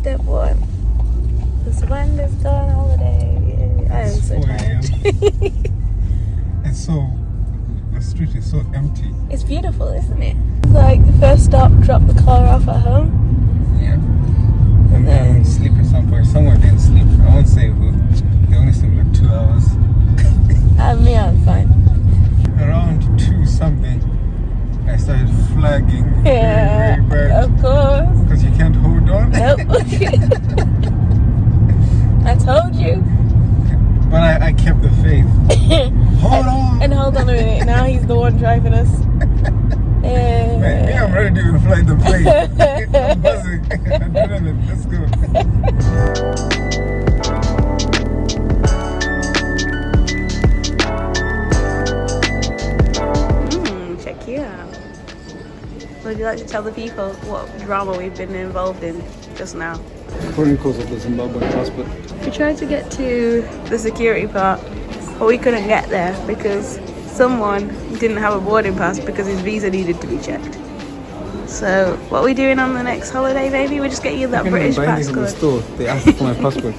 step one. The Sibanda's gone holiday. Yay. I am so tired. The street is so empty. It's beautiful, isn't it? Like the first stop, drop the car off at home. Yeah. And then sleep at some point. Someone didn't sleep. I won't say who. They only sleep like 2 hours. Me, I'm fine. Around 2 something, I started flagging. Yeah, very bad. of course. Because you can't hold on. Nope. I told you. But I kept the faith. Hold on. And hold on a minute. Now he's the one driving us. Man, me, I'm ready to even fly the plane. I'm buzzing. Adrenaline. Let's go. Check you out. Would you like to tell the people what drama we've been involved in just now? Foreign course of the Zimbabwean passport. We tried to get to the security part, but we couldn't get there because someone didn't have a boarding pass because his visa needed to be checked. So what are we doing on the next holiday, baby? We're just getting you that British passport. In the store, they asked for my passport.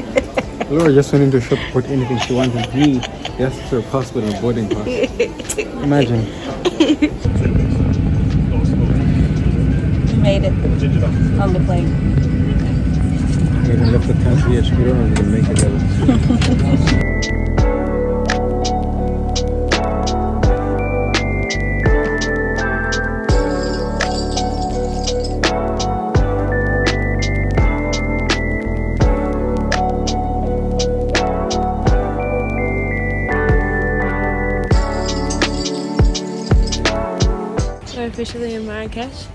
Laura just went into a shop to put anything she wanted. Me, they asked for a passport and a boarding pass. Imagine. We made it on the plane. We even left the concierge. We don't even make it out. We're officially in Marrakesh.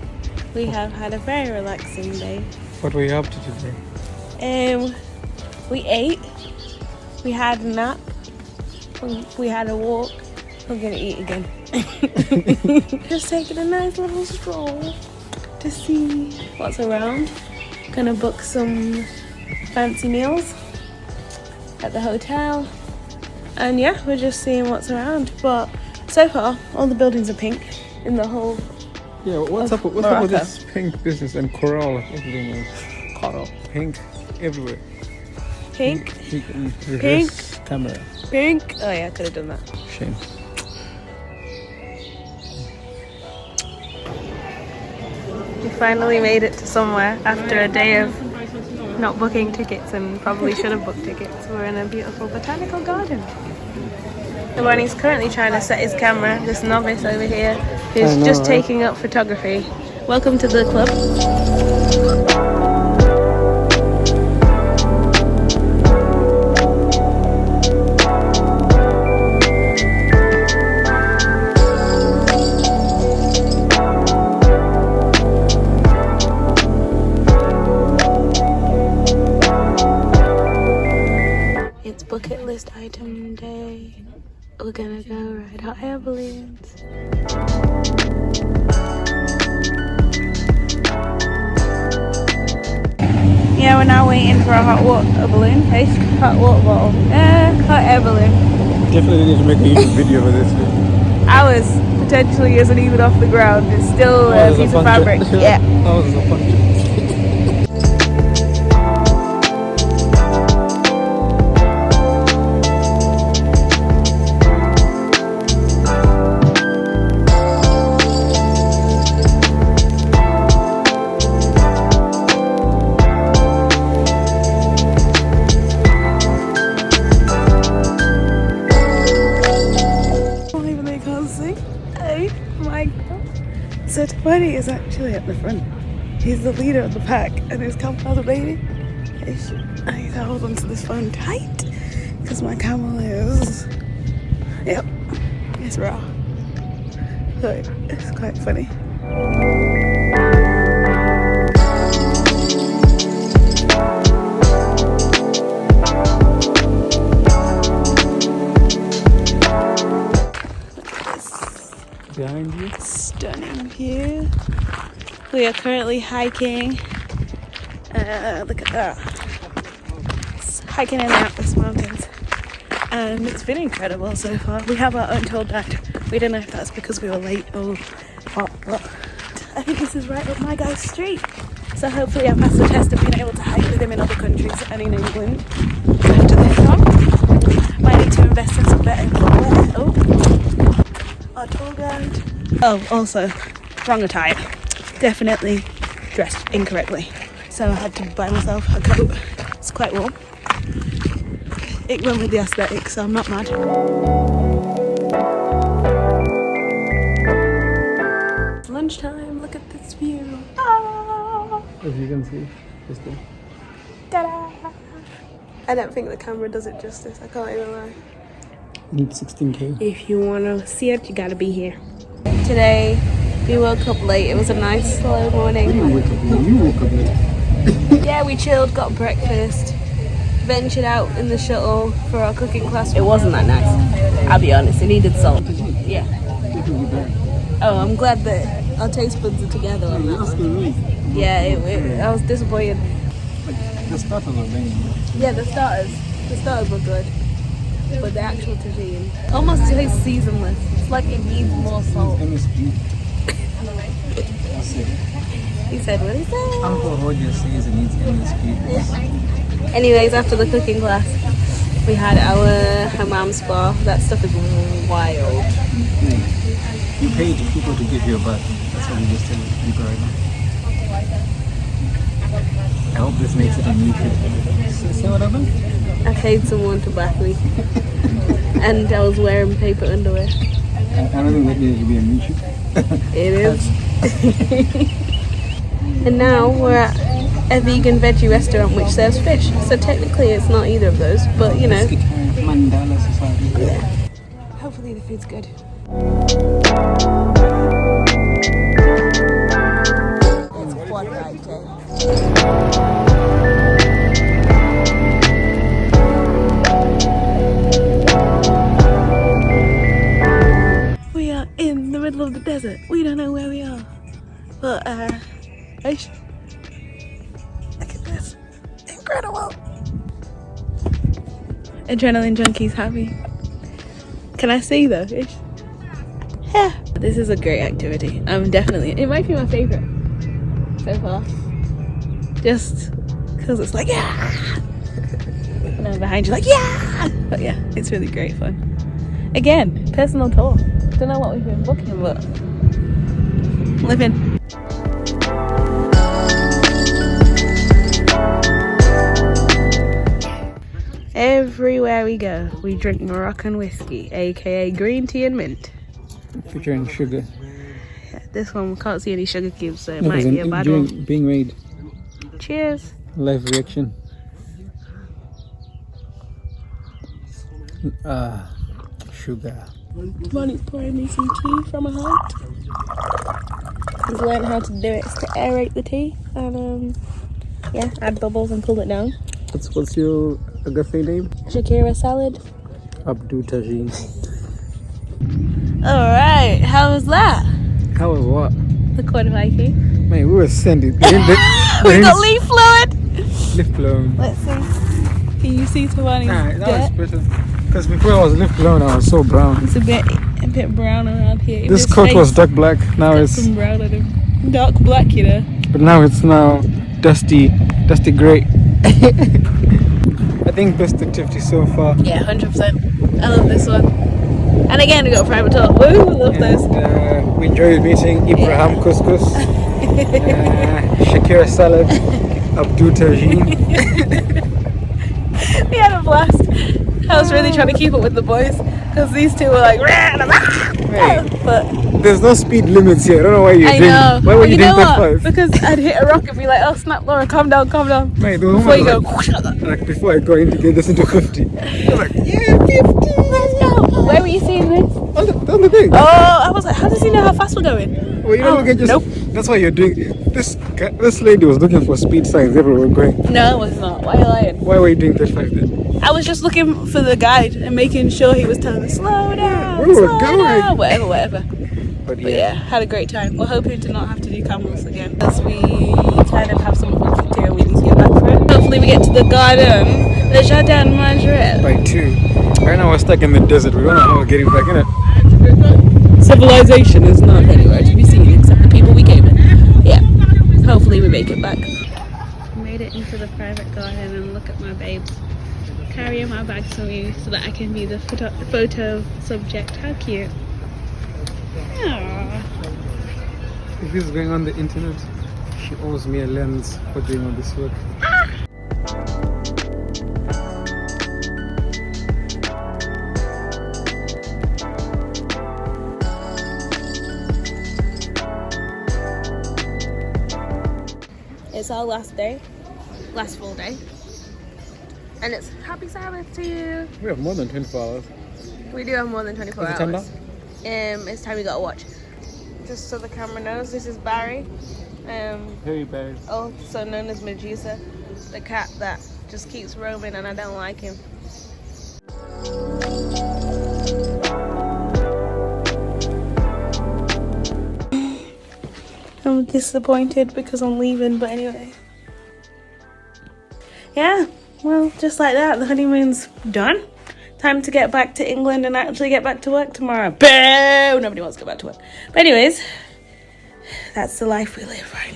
We have had a very relaxing day. What were you up to today? We ate, we had a nap, we had a walk. We're gonna eat again. Just taking a nice little stroll to see what's around. Gonna book some fancy meals at the hotel. And yeah, we're just seeing what's around. But so far, all the buildings are pink in the whole. Yeah, what's up with this pink business and coral? Everything is coral. Pink everywhere. Pink? Reverse camera. Pink? Oh yeah, I could have done that. Shame. We finally made it to somewhere after a day of not booking tickets and probably should have booked tickets. We're in a beautiful botanical garden. Giovanni's currently trying to set his camera, this novice over here who's just taking up photography. Welcome to the club. It's bucket list item day. We're gonna go ride hot air balloons. Yeah, we're now waiting for a hot water balloon. Hey, hot water bottle. Hot air balloon. Definitely need to make a YouTube video for this. Ours potentially isn't even off the ground. It's still a piece of fabric. Yeah. That was a puncture. So Tony is actually at the front. He's the leader of the pack and his camel baby. I need to hold onto this phone tight because my camel is, yep, it's raw. So it's quite funny. Behind you. Stunning view. We are currently hiking. Look at that. It's hiking in the Atlas Mountains. And it's been incredible so far. We have our untold guide. We don't know if that's because we were late or what, but I think this is right up my guy's street. So hopefully I pass the test of being able to hike with him in other countries and in England. After this one, might need to invest in some better footwear. Oh, our tour guide. Oh, also, wrong attire. Definitely dressed incorrectly. So I had to buy myself a coat. It's quite warm. It went with the aesthetic, so I'm not mad. It's lunchtime, look at this view. Ah! As you can see, just there. Ta-da! I don't think the camera does it justice, I can't even lie. You need 16K. If you want to see it, you gotta be here. Today, we woke up late. It was a nice slow morning. You woke up late. You woke up late. Yeah, we chilled, got breakfast, ventured out in the shuttle for our cooking class. It wasn't that nice, I'll be honest. It needed salt. Yeah. Oh, I'm glad that our taste buds are together on that. Yeah, I was disappointed. The starters are banging. Yeah, the starters were good, but the actual tagine almost tastes seasonless. It's like it needs more salt. MSG. That's it. He said, what is that? Uncle Roger says it needs MSG. Anyways, after the cooking class, we had our hammam spa. That stuff is wild. You paid people to give you a bath. That's what we just telling people right now. I hope this makes it a new trip. See what happened? I paid someone to bath me. And I was wearing paper underwear. I don't think that needs to be a new trip. It is. And now we're at a vegan veggie restaurant which serves fish. So technically it's not either of those, but you know. Mandala Society. Yeah. Hopefully the food's good. It's quad bike day. We are in the middle of the desert. We don't know where we are. But Ish, look at this. Incredible. Adrenaline junkies happy. Can I see though, Ish? Yeah. This is a great activity. It might be my favourite so far. Just because it's like, yeah! And I'm behind you like, yeah! But yeah, it's really great fun. Again, personal tour. Don't know what we've been booking, but living. Everywhere we go, we drink Moroccan whiskey, aka green tea and mint. Featuring sugar. Yeah, this one we can't see any sugar cubes, so it might be a bad one. Being made. Cheers. Live reaction. Sugar. Bonnie's pouring me some tea from a heart. He's learned how to do it. It's to aerate the tea and yeah, add bubbles and cool it down. What's your agafe name? Shakira salad. Abdul Tajin. Alright, how was that? How was what? The quad hiking. Man, we were sending. We got leaf fluid. Lift blown. Let's see. Can you see Tawani's that was better. Because before I was lift blown, I was so brown. It's a bit brown around here. This coat was dark black. Now it's some brown in it. Dark black, you know. But now it's dusty grey. I think best activity so far. Yeah, 100%. I love this one. And again, we got a private tour. Woo, love this. We enjoyed meeting Ibrahim Couscous, Shakira salad, Abdul Tajin. We had a blast. I was really trying to keep up with the boys because these two were like, Right. But there's no speed limits here. I don't know why you're doing. Know. Why were you doing what? 35? Because I'd hit a rock and be like, oh snap, Laura, calm down. Mate, Before you go, like before I go in to get this into 50. You're like, yeah, 50. let's go. Where were you seeing this? On the thing. Oh, I was like, how does he know how fast we're going? Well, you don't look at just. Nope. That's why you're doing. This lady was looking for speed signs everywhere we're going. No, I was not. Why are you lying? Why were you doing 35 then? I was just looking for the guide and making sure he was telling me slow down, Where we were slow going. down, whatever. But But yeah, had a great time. We're hoping to not have to do camels again because we kind of have some material we need to get back for it. Hopefully we get to the garden, the Jardin Majorelle. By 2. Right now we're stuck in the desert. We don't know how we're getting back in it. Civilization is not anywhere to be seen except the people we came in. Yeah, Hopefully we make it back. Made it into the private garden and look at my babes carrying my bags for me so that I can be the photo subject. How cute. Aww. If this is going on the internet, she owes me a lens for doing all this work. It's our last day, last full day, and it's happy Sabbath to you. We have more than 24 hours. We do have more than 24 Is it time hours. It's time you gotta watch. Just so the camera knows, this is Barry. Hey, Barry. Also known as Medusa, the cat that just keeps roaming and I don't like him. I'm disappointed because I'm leaving, but anyway. Yeah, well, just like that, the honeymoon's done. Time to get back to England and actually get back to work tomorrow. Boo! Nobody wants to go back to work. But anyways, that's the life we live right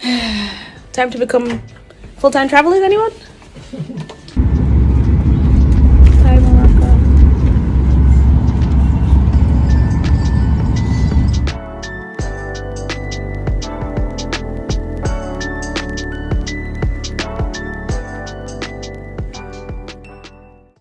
now. Time to become full-time travelers, anyone?